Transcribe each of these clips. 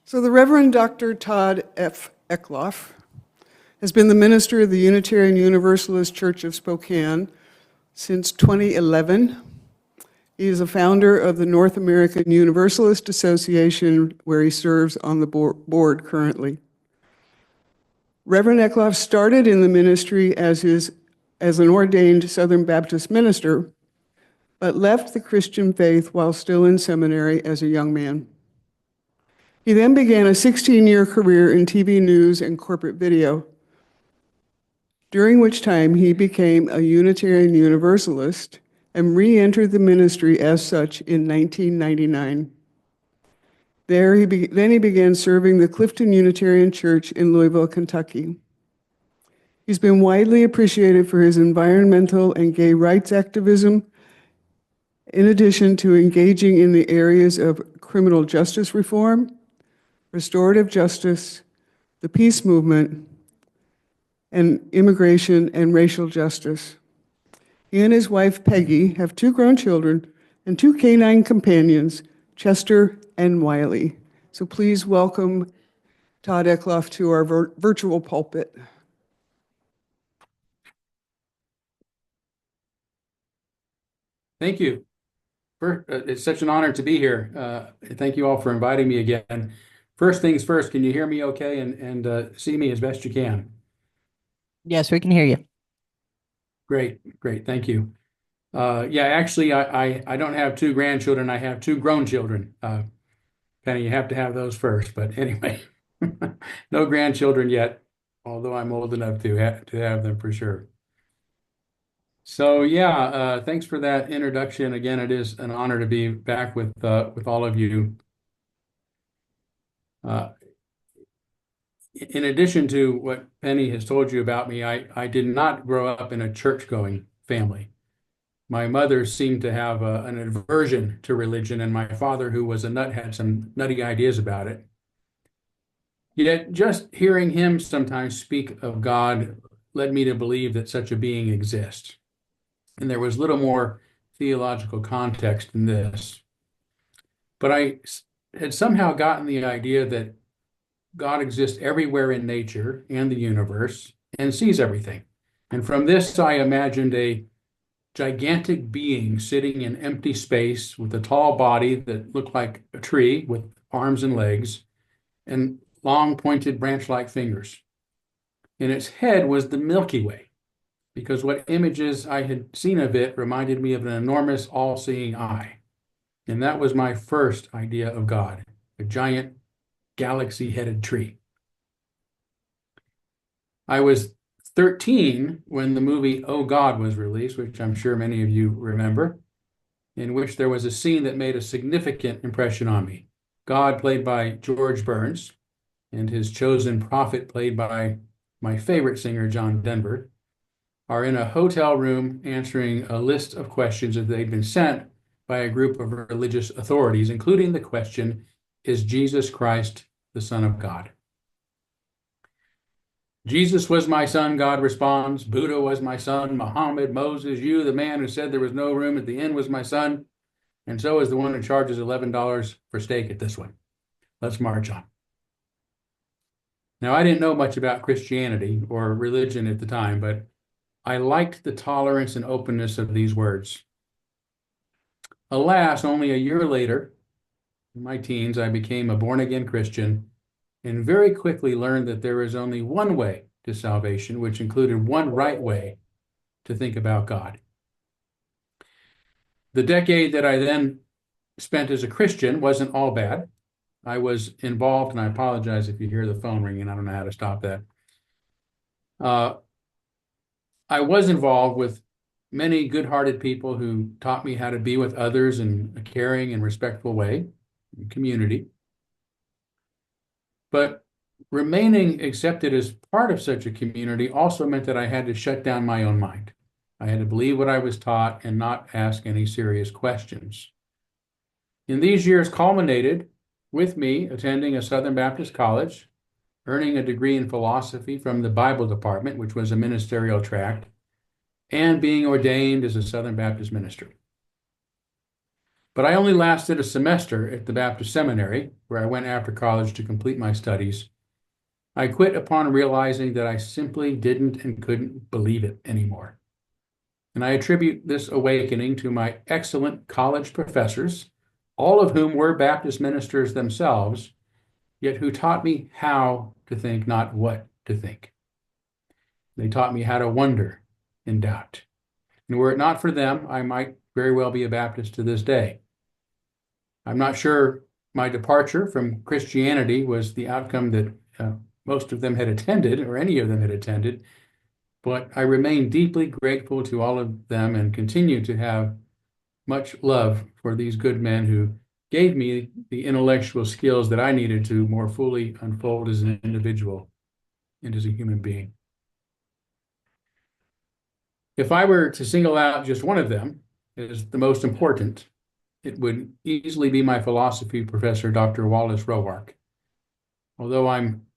So the Reverend Dr. Todd F. Eklof has been the minister of the Unitarian Universalist Church of Spokane since 2011. He is a founder of the North American Universalist Association, where he serves on the board currently. Reverend Eklof started in the ministry as an ordained Southern Baptist minister, but left the Christian faith while still in seminary as a young man. He then began a 16-year career in TV news and corporate video, during which time he became a Unitarian Universalist and re-entered the ministry as such in 1999. Then he began serving the Clifton Unitarian Church in Louisville, Kentucky. He's been widely appreciated for his environmental and gay rights activism, in addition to engaging in the areas of criminal justice reform, restorative justice, the peace movement, and immigration and racial justice. He and his wife, Peggy, have 2 grown children and 2 canine companions, Chester and Wiley. So please welcome Todd Eklof to our virtual pulpit. Thank you. It's such an honor to be here. Thank you all for inviting me again. First things first, can you hear me okay and see me as best you can? Yes, we can hear you. Great, thank you. Yeah, actually, I don't have 2 grandchildren. I have 2 grown children. Penny, you have to have those first. But anyway, no grandchildren yet, although I'm old enough to have them for sure. So yeah, thanks for that introduction. Again, it is an honor to be back with all of you. In addition to what Penny has told you about me, I did not grow up in a church-going family. My mother seemed to have an aversion to religion, and my father, who was a nut, had some nutty ideas about it. Yet just hearing him sometimes speak of God led me to believe that such a being exists. And there was little more theological context in this. But I had somehow gotten the idea that God exists everywhere in nature and the universe and sees everything. And from this, I imagined a gigantic being sitting in empty space with a tall body that looked like a tree with arms and legs and long pointed branch-like fingers. In its head was the Milky Way, because what images I had seen of it reminded me of an enormous all-seeing eye. And that was my first idea of God, a giant galaxy-headed tree. I was 13 when the movie Oh God was released, which I'm sure many of you remember, in which there was a scene that made a significant impression on me. God, played by George Burns, and his chosen prophet, played by my favorite singer, John Denver, are in a hotel room answering a list of questions that they'd been sent by a group of religious authorities, including the question, is Jesus Christ the Son of God? Jesus was my son, God responds. Buddha was my son. Muhammad, Moses, you, the man who said there was no room at the inn, was my son. And so is the one who charges $11 for steak at this one. Let's march on. Now, I didn't know much about Christianity or religion at the time, but I liked the tolerance and openness of these words. Alas, only a year later, in my teens, I became a born-again Christian and very quickly learned that there is only one way to salvation, which included one right way to think about God. The decade that I then spent as a Christian wasn't all bad. I was involved, and I apologize if you hear the phone ringing. I don't know how to stop that. I was involved with many good-hearted people who taught me how to be with others in a caring and respectful way, in community. But remaining accepted as part of such a community also meant that I had to shut down my own mind. I had to believe what I was taught and not ask any serious questions. And these years culminated with me attending a Southern Baptist college earning a degree in philosophy from the Bible department, which was a ministerial tract, and being ordained as a Southern Baptist minister. But I only lasted a semester at the Baptist seminary, where I went after college to complete my studies. I quit upon realizing that I simply didn't and couldn't believe it anymore. And I attribute this awakening to my excellent college professors, all of whom were Baptist ministers themselves, yet who taught me how to think, not what to think. They taught me how to wonder and doubt. And were it not for them, I might very well be a Baptist to this day. I'm not sure my departure from Christianity was the outcome that most of them had attended, or any of them had attended, but I remain deeply grateful to all of them and continue to have much love for these good men who gave me the intellectual skills that I needed to more fully unfold as an individual and as a human being. If I were to single out just one of them as the most important, it would easily be my philosophy professor, Dr. Wallace Roark. Although I'm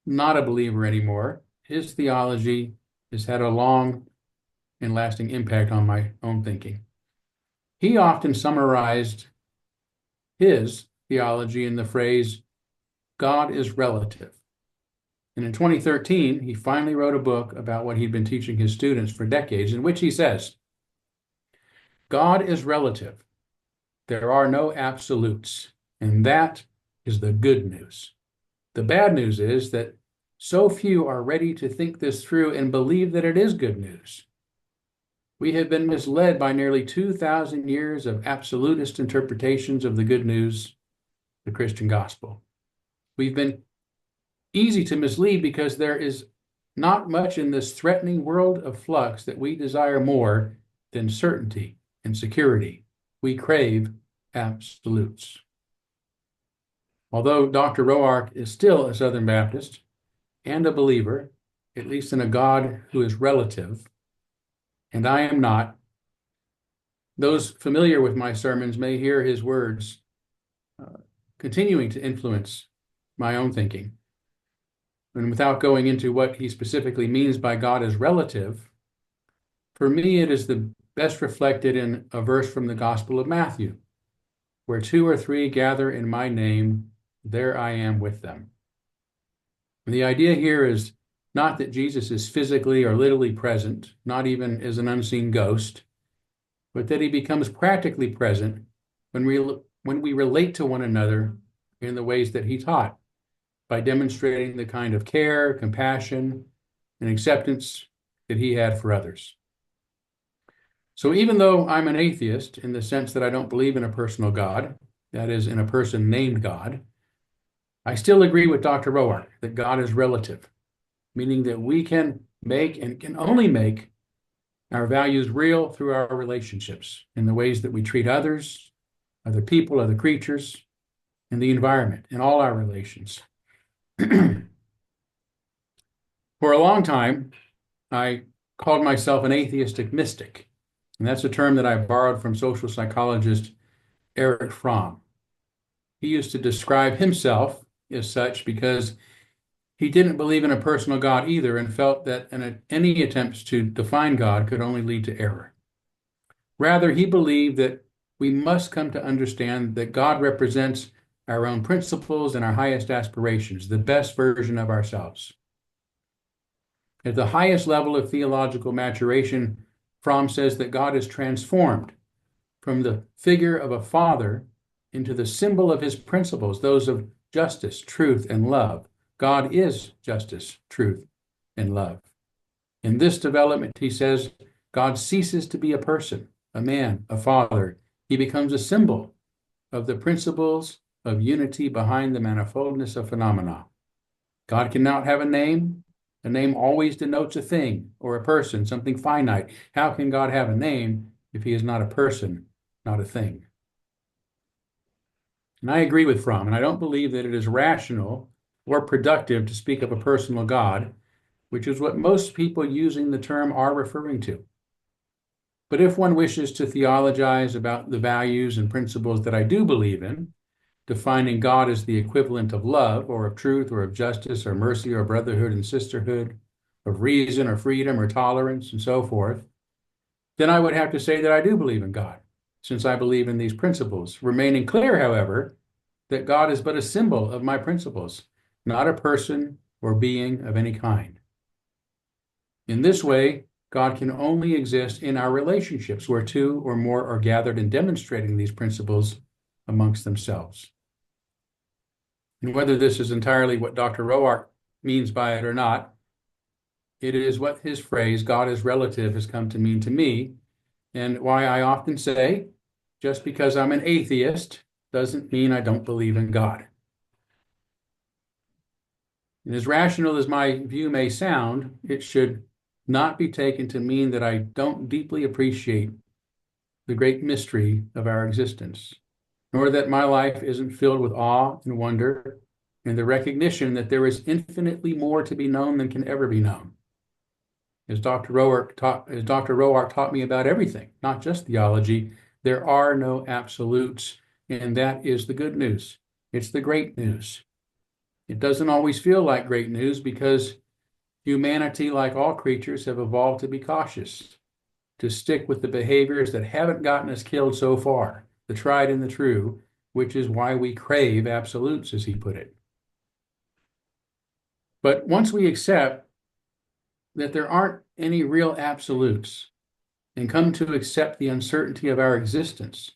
not a believer anymore, his theology has had a long and lasting impact on my own thinking. He often summarized his theology in the phrase, God is relative. And in 2013, he finally wrote a book about what he'd been teaching his students for decades, in which he says, God is relative. There are no absolutes, and that is the good news. The bad news is that so few are ready to think this through and believe that it is good news. We have been misled by nearly 2,000 years of absolutist interpretations of the good news, the Christian gospel. We've been easy to mislead because there is not much in this threatening world of flux that we desire more than certainty and security. We crave absolutes. Although Dr. Roark is still a Southern Baptist and a believer, at least in a God who is relative, and I am not, those familiar with my sermons may hear his words continuing to influence my own thinking. And without going into what he specifically means by God as relative, for me it is the best reflected in a verse from the Gospel of Matthew, where 2 or 3 gather in my name, there I am with them. And the idea here is not that Jesus is physically or literally present, not even as an unseen ghost, but that he becomes practically present when we relate to one another in the ways that he taught, by demonstrating the kind of care, compassion, and acceptance that he had for others. So even though I'm an atheist in the sense that I don't believe in a personal God, that is, in a person named God, I still agree with Dr. Roark that God is relative, meaning that we can make and can only make our values real through our relationships in the ways that we treat others, other people, other creatures, and the environment, in all our relations. For a long time, I called myself an atheistic mystic, and that's a term that I borrowed from social psychologist Erich Fromm. He used to describe himself as such because he didn't believe in a personal God either and felt that any attempts to define God could only lead to error. Rather, he believed that we must come to understand that God represents our own principles and our highest aspirations, the best version of ourselves. At the highest level of theological maturation, Fromm says that God is transformed from the figure of a father into the symbol of his principles, those of justice, truth, and love. God is justice, truth, and love. In this development, he says, God ceases to be a person, a man, a father. He becomes a symbol of the principles of unity behind the manifoldness of phenomena. God cannot have a name. A name always denotes a thing or a person, something finite. How can God have a name if he is not a person, not a thing? And I agree with Fromm, and I don't believe that it is rational or productive to speak of a personal God, which is what most people using the term are referring to. But if one wishes to theologize about the values and principles that I do believe in, defining God as the equivalent of love or of truth or of justice or mercy or brotherhood and sisterhood, of reason or freedom or tolerance and so forth, then I would have to say that I do believe in God, since I believe in these principles, remaining clear, however, that God is but a symbol of my principles, not a person or being of any kind. In this way, God can only exist in our relationships where two or more are gathered and demonstrating these principles amongst themselves. And whether this is entirely what Dr. Roark means by it or not, it is what his phrase, God is relative, has come to mean to me, and why I often say, just because I'm an atheist doesn't mean I don't believe in God. And as rational as my view may sound, it should not be taken to mean that I don't deeply appreciate the great mystery of our existence, nor that my life isn't filled with awe and wonder and the recognition that there is infinitely more to be known than can ever be known. As Dr. Roark taught me about everything, not just theology, there are no absolutes, and that is the good news. It's the great news. It doesn't always feel like great news because humanity, like all creatures, have evolved to be cautious, to stick with the behaviors that haven't gotten us killed so far, the tried and the true, which is why we crave absolutes, as he put it. But once we accept that there aren't any real absolutes and come to accept the uncertainty of our existence,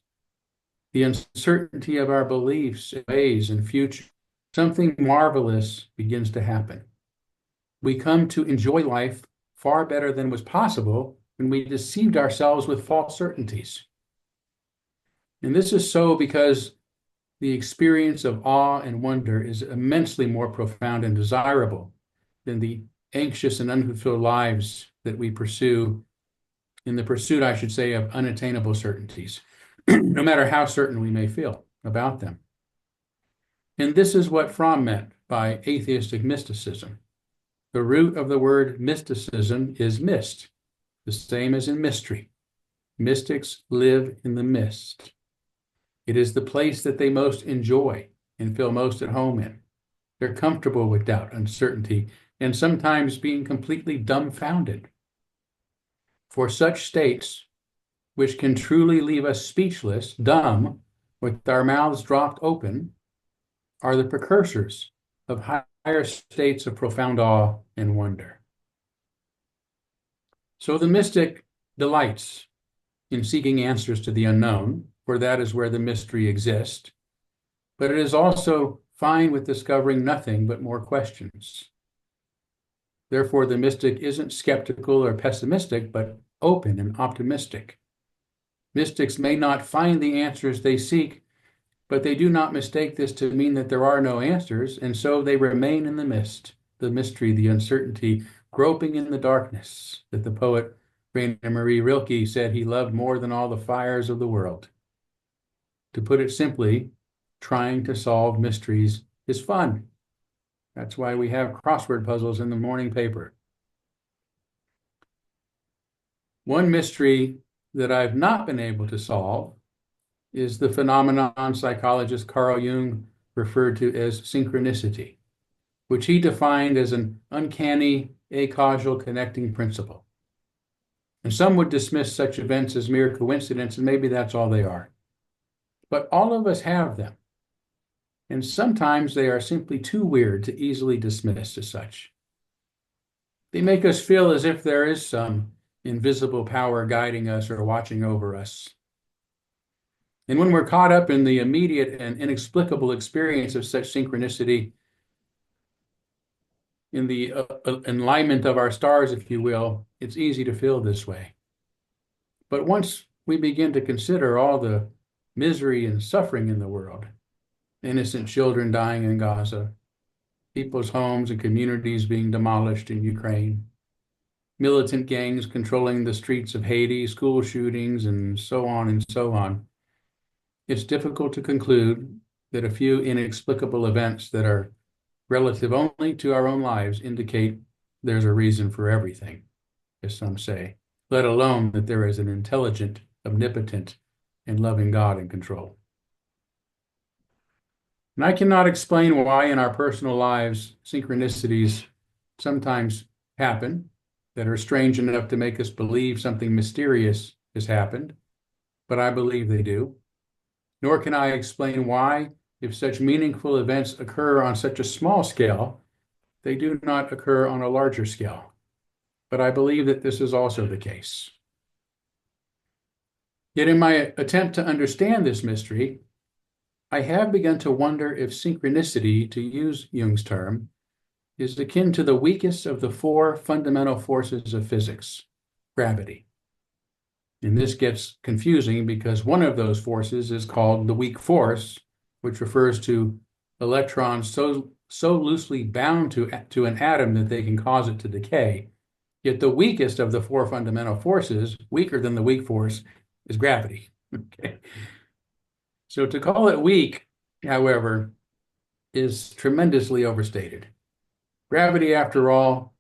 the uncertainty of our beliefs, ways, and future, something marvelous begins to happen. We come to enjoy life far better than was possible when we deceived ourselves with false certainties. And this is so because the experience of awe and wonder is immensely more profound and desirable than the anxious and unfulfilled lives that we pursue in the pursuit, I should say, of unattainable certainties, no matter how certain we may feel about them. And this is what Fromm meant by atheistic mysticism. The root of the word mysticism is mist, the same as in mystery. Mystics live in the mist. It is the place that they most enjoy and feel most at home in. They're comfortable with doubt, uncertainty, and sometimes being completely dumbfounded. For such states, which can truly leave us speechless, dumb, with our mouths dropped open, are the precursors of higher states of profound awe and wonder. So the mystic delights in seeking answers to the unknown, for that is where the mystery exists, but it is also fine with discovering nothing but more questions. Therefore, the mystic isn't skeptical or pessimistic, but open and optimistic. Mystics may not find the answers they seek, but they do not mistake this to mean that there are no answers, and so they remain in the mist, the mystery, the uncertainty, groping in the darkness that the poet Rainer Maria Rilke said he loved more than all the fires of the world. To put it simply, trying to solve mysteries is fun. That's why we have crossword puzzles in the morning paper. One mystery that I've not been able to solve is the phenomenon psychologist Carl Jung referred to as synchronicity, which he defined as an uncanny, acausal connecting principle. And some would dismiss such events as mere coincidence, and maybe that's all they are. But all of us have them. And sometimes they are simply too weird to easily dismiss as such. They make us feel as if there is some invisible power guiding us or watching over us. And when we're caught up in the immediate and inexplicable experience of such synchronicity, in the alignment of our stars, if you will, it's easy to feel this way. But once we begin to consider all the misery and suffering in the world, innocent children dying in Gaza, people's homes and communities being demolished in Ukraine, militant gangs controlling the streets of Haiti, school shootings, and so on, it's difficult to conclude that a few inexplicable events that are relative only to our own lives indicate there's a reason for everything, as some say, let alone that there is an intelligent, omnipotent, and loving God in control. And I cannot explain why in our personal lives synchronicities sometimes happen that are strange enough to make us believe something mysterious has happened, but I believe they do. Nor can I explain why, if such meaningful events occur on such a small scale, they do not occur on a larger scale. But I believe that this is also the case. Yet in my attempt to understand this mystery, I have begun to wonder if synchronicity, to use Jung's term, is akin to the weakest of the four fundamental forces of physics, gravity. And this gets confusing because one of those forces is called the weak force, which refers to electrons so loosely bound to an atom that they can cause it to decay. Yet the weakest of the four fundamental forces, weaker than the weak force, is gravity. Okay. So to call it weak, however, is tremendously overstated. Gravity, after all,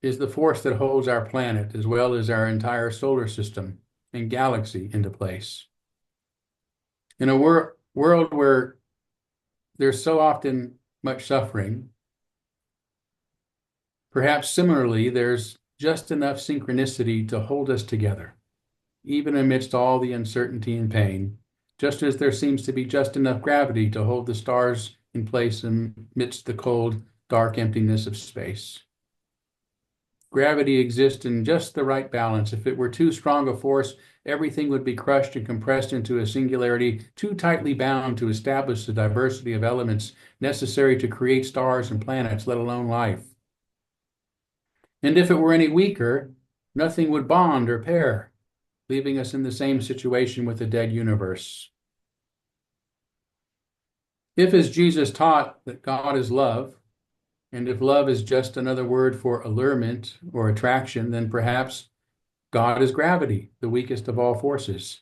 is the force that holds our planet as well as our entire solar system and galaxy into place. In a world where there's so often much suffering, perhaps similarly, there's just enough synchronicity to hold us together, even amidst all the uncertainty and pain, just as there seems to be just enough gravity to hold the stars in place amidst the cold, dark emptiness of space. Gravity exists in just the right balance. If it were too strong a force, everything would be crushed and compressed into a singularity too tightly bound to establish the diversity of elements necessary to create stars and planets, let alone life. And if it were any weaker, nothing would bond or pair, leaving us in the same situation with the dead universe. If, as Jesus taught, that God is love, and if love is just another word for allurement or attraction, then perhaps God is gravity, the weakest of all forces.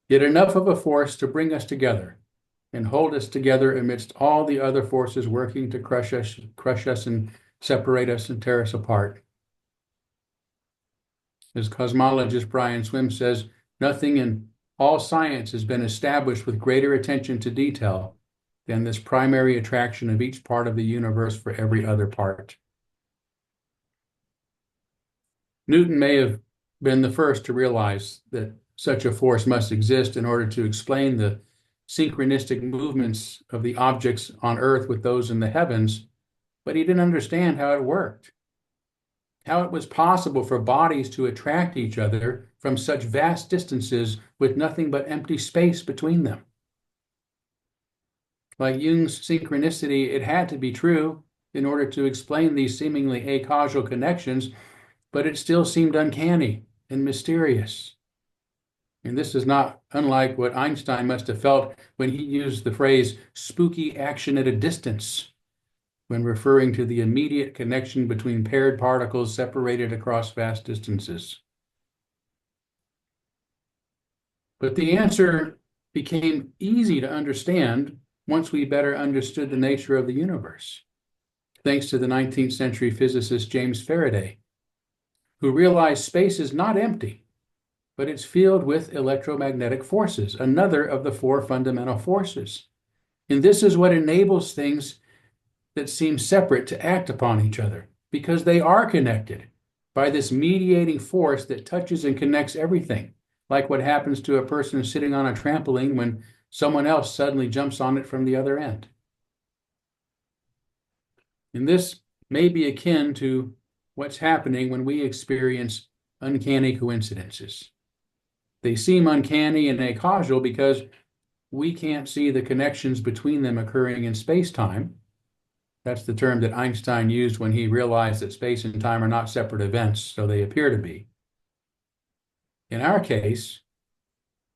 Yet enough of a force to bring us together and hold us together amidst all the other forces working to crush us and separate us and tear us apart. As cosmologist Brian Swimme says, nothing in all science has been established with greater attention to detail than this primary attraction of each part of the universe for every other part. Newton may have been the first to realize that such a force must exist in order to explain the synchronistic movements of the objects on Earth with those in the heavens, but he didn't understand how it worked, how it was possible for bodies to attract each other from such vast distances with nothing but empty space between them. Like Jung's synchronicity, it had to be true in order to explain these seemingly acausal connections, but it still seemed uncanny and mysterious. And this is not unlike what Einstein must have felt when he used the phrase spooky action at a distance when referring to the immediate connection between paired particles separated across vast distances. But the answer became easy to understand once we better understood the nature of the universe, thanks to the 19th century physicist James Faraday, who realized space is not empty, but it's filled with electromagnetic forces, another of the four fundamental forces. And this is what enables things that seem separate to act upon each other, because they are connected by this mediating force that touches and connects everything, like what happens to a person sitting on a trampoline when someone else suddenly jumps on it from the other end. And this may be akin to what's happening when we experience uncanny coincidences. They seem uncanny and acausal because we can't see the connections between them occurring in space-time. That's the term that Einstein used when he realized that space and time are not separate events, so they appear to be. In our case,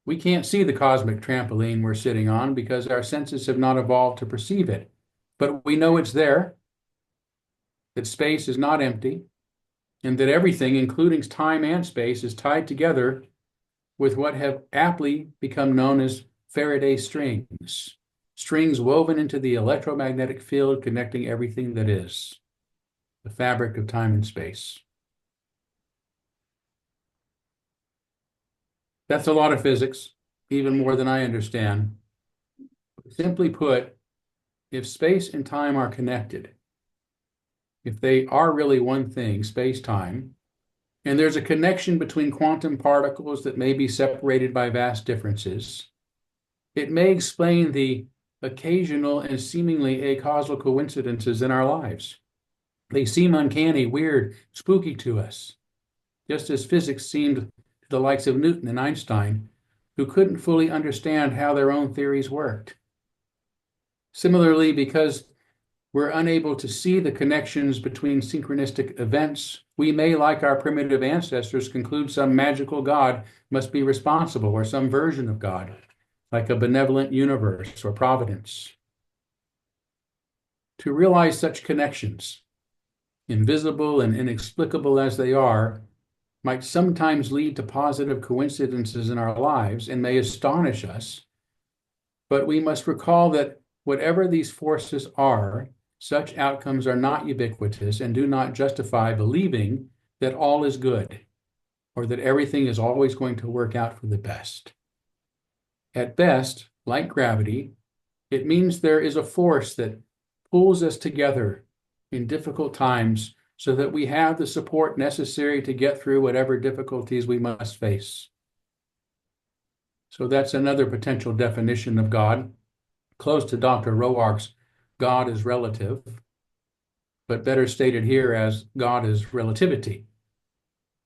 we can't see the cosmic trampoline we're sitting on because our senses have not evolved to perceive it. But we know it's there, that space is not empty, and that everything, including time and space, is tied together with what have aptly become known as Faraday strings, strings woven into the electromagnetic field connecting everything that is, the fabric of time and space. That's a lot of physics, even more than I understand. Simply put, if space and time are connected, if they are really one thing, space-time, and there's a connection between quantum particles that may be separated by vast differences, it may explain the occasional and seemingly acausal coincidences in our lives. They seem uncanny, weird, spooky to us, just as physics seemed to the likes of Newton and Einstein, who couldn't fully understand how their own theories worked. Similarly, because we're unable to see the connections between synchronistic events, we may, like our primitive ancestors, conclude some magical God must be responsible, or some version of God, like a benevolent universe or providence. To realize such connections, invisible and inexplicable as they are, might sometimes lead to positive coincidences in our lives and may astonish us, but we must recall that whatever these forces are, such outcomes are not ubiquitous and do not justify believing that all is good or that everything is always going to work out for the best. At best, like gravity, it means there is a force that pulls us together in difficult times so that we have the support necessary to get through whatever difficulties we must face. So that's another potential definition of God, close to Dr. Roark's God is relative, but better stated here as God is relativity.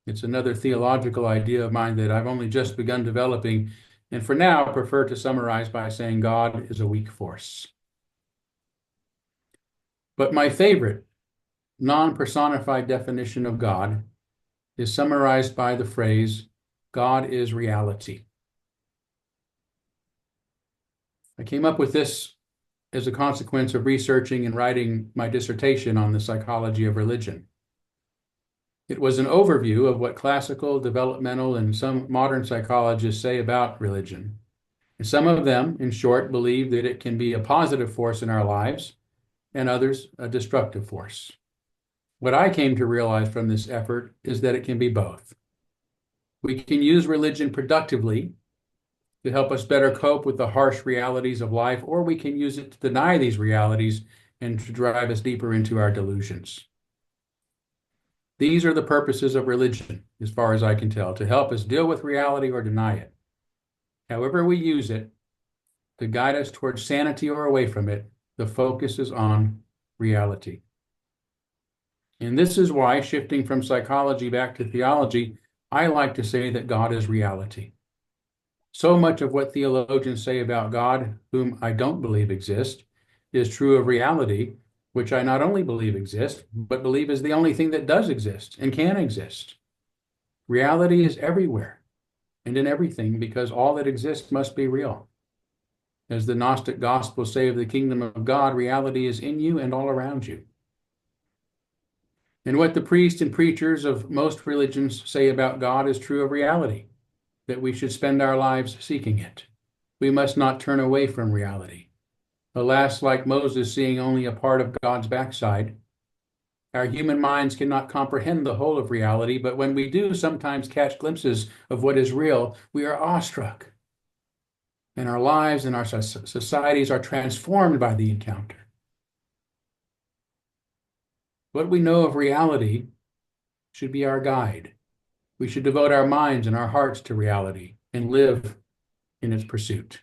It's another theological idea of mine that I've only just begun developing, and for now prefer to summarize by saying God is a weak force. But my favorite non-personified definition of God is summarized by the phrase, God is reality. I came up with this as a consequence of researching and writing my dissertation on the psychology of religion. It was an overview of what classical, developmental, and some modern psychologists say about religion. And some of them, in short, believe that it can be a positive force in our lives, and others a destructive force. What I came to realize from this effort is that it can be both. We can use religion productively to help us better cope with the harsh realities of life, or we can use it to deny these realities and to drive us deeper into our delusions. These are the purposes of religion, as far as I can tell, to help us deal with reality or deny it. However we use it, to guide us towards sanity or away from it, the focus is on reality. And this is why, shifting from psychology back to theology, I like to say that God is reality. So much of what theologians say about God, whom I don't believe exist, is true of reality, which I not only believe exists, but believe is the only thing that does exist and can exist. Reality is everywhere and in everything because all that exists must be real. As the Gnostic Gospels say of the kingdom of God, reality is in you and all around you. And what the priests and preachers of most religions say about God is true of reality, that we should spend our lives seeking it. We must not turn away from reality. Alas, like Moses seeing only a part of God's backside, our human minds cannot comprehend the whole of reality, but when we do sometimes catch glimpses of what is real, we are awestruck. And our lives and our societies are transformed by the encounter. What we know of reality should be our guide. We should devote our minds and our hearts to reality and live in its pursuit.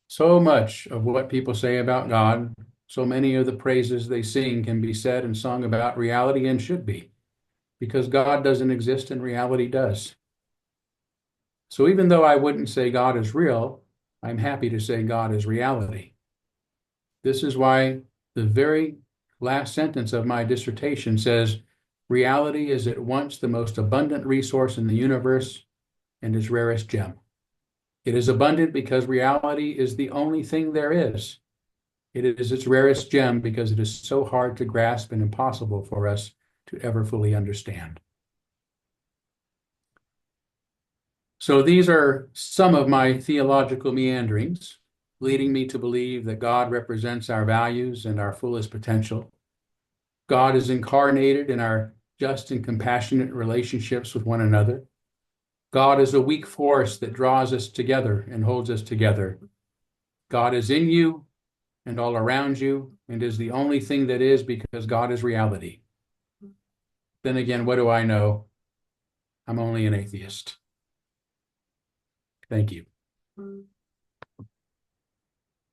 So much of what people say about God, so many of the praises they sing can be said and sung about reality and should be, because God doesn't exist and reality does. So even though I wouldn't say God is real, I'm happy to say God is reality. This is why the very last sentence of my dissertation says, reality is at once the most abundant resource in the universe and its rarest gem. It is abundant because reality is the only thing there is. It is its rarest gem because it is so hard to grasp and impossible for us to ever fully understand. So these are some of my theological meanderings, leading me to believe that God represents our values and our fullest potential. God is incarnated in our just and compassionate relationships with one another. God is a weak force that draws us together and holds us together. God is in you and all around you and is the only thing that is because God is reality. Then again, what do I know? I'm only an atheist. Thank you.